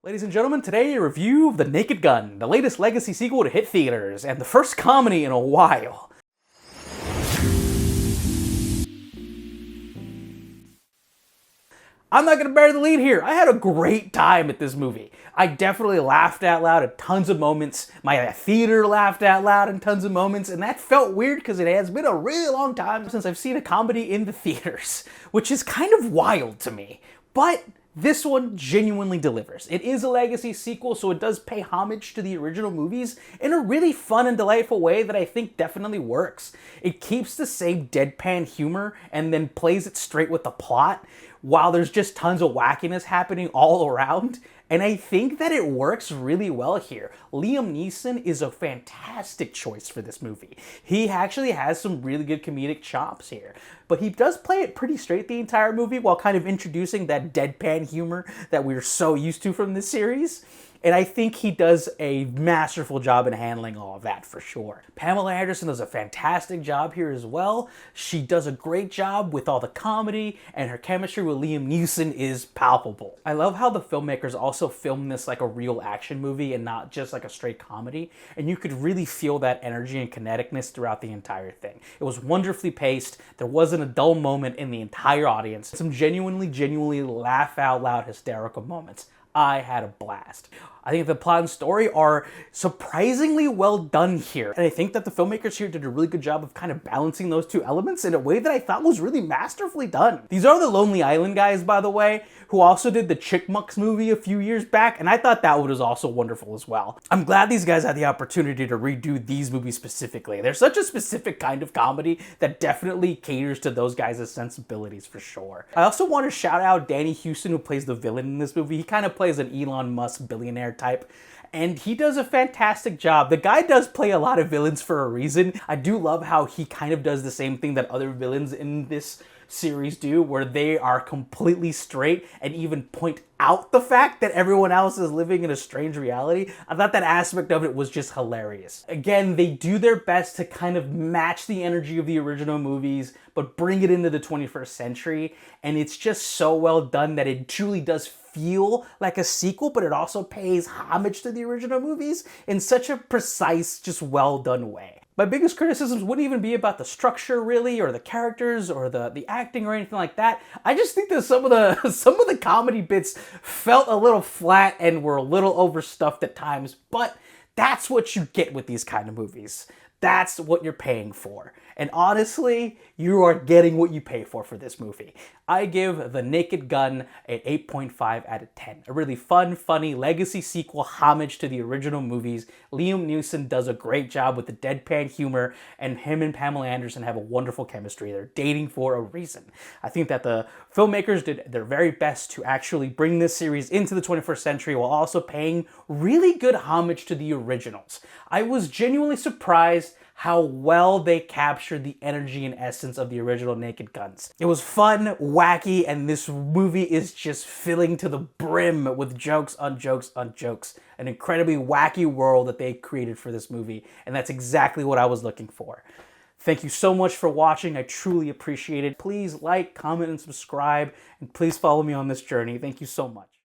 Ladies and gentlemen, today a review of The Naked Gun, the latest legacy sequel to hit theaters, and the first comedy in a while. I'm not gonna bury the lead here. I had a great time at this movie. I definitely laughed out loud at tons of moments. My theater laughed out loud in tons of moments, and that felt weird because it has been a really long time since I've seen a comedy in the theaters, which is kind of wild to me. But this one genuinely delivers. It is a legacy sequel, so it does pay homage to the original movies in a really fun and delightful way that I think definitely works. It keeps the same deadpan humor and then plays it straight with the plot, while there's just tons of wackiness happening all around. And I think that it works really well here. Liam Neeson is a fantastic choice for this movie. He actually has some really good comedic chops here. But he does play it pretty straight the entire movie while kind of introducing that deadpan humor that we're so used to from this series. And I think he does a masterful job in handling all of that for sure. Pamela Anderson does a fantastic job here as well. She does a great job with all the comedy, and her chemistry with Liam Neeson is palpable. I love how the filmmakers also filmed this like a real action movie and not just like a straight comedy. And you could really feel that energy and kineticness throughout the entire thing. It was wonderfully paced. There wasn't a dull moment in the entire audience. Some genuinely laugh out loud hysterical moments. I had a blast. I think the plot and story are surprisingly well done here. And I think that the filmmakers here did a really good job of kind of balancing those two elements in a way that I thought was really masterfully done. These are the Lonely Island guys, by the way, who also did the Chickmucks movie a few years back, and I thought that one was also wonderful as well. I'm glad these guys had the opportunity to redo these movies specifically. They're such a specific kind of comedy that definitely caters to those guys' sensibilities for sure. I also want to shout out Danny Huston, who plays the villain in this movie. He kind of plays an Elon Musk billionaire type, and he does a fantastic job. The guy does play a lot of villains for a reason. I do love how he kind of does the same thing that other villains in this series do, where they are completely straight and even point out the fact that everyone else is living in a strange reality. I thought that aspect of it was just hilarious. Again, they do their best to kind of match the energy of the original movies, but bring it into the 21st century, and it's just so well done that it truly does feel like a sequel, but it also pays homage to the original movies in such a precise, just well done way. My biggest criticisms wouldn't even be about the structure really, or the characters, or the acting, or anything like that. I just think that some of the comedy bits felt a little flat and were a little overstuffed at times, but that's what you get with these kind of movies. That's what you're paying for. And honestly, you are getting what you pay for this movie. I give The Naked Gun an 8.5 out of 10. A really fun, funny legacy sequel homage to the original movies. Liam Neeson does a great job with the deadpan humor, and him and Pamela Anderson have a wonderful chemistry. They're dating for a reason. I think that the filmmakers did their very best to actually bring this series into the 21st century while also paying really good homage to the originals. I was genuinely surprised how well they captured the energy and essence of the original Naked Guns. It was fun, wacky, and this movie is just filling to the brim with jokes on jokes on jokes. An incredibly wacky world that they created for this movie, and that's exactly what I was looking for. Thank you so much for watching. I truly appreciate it. Please like, comment, and subscribe, and please follow me on this journey. Thank you so much.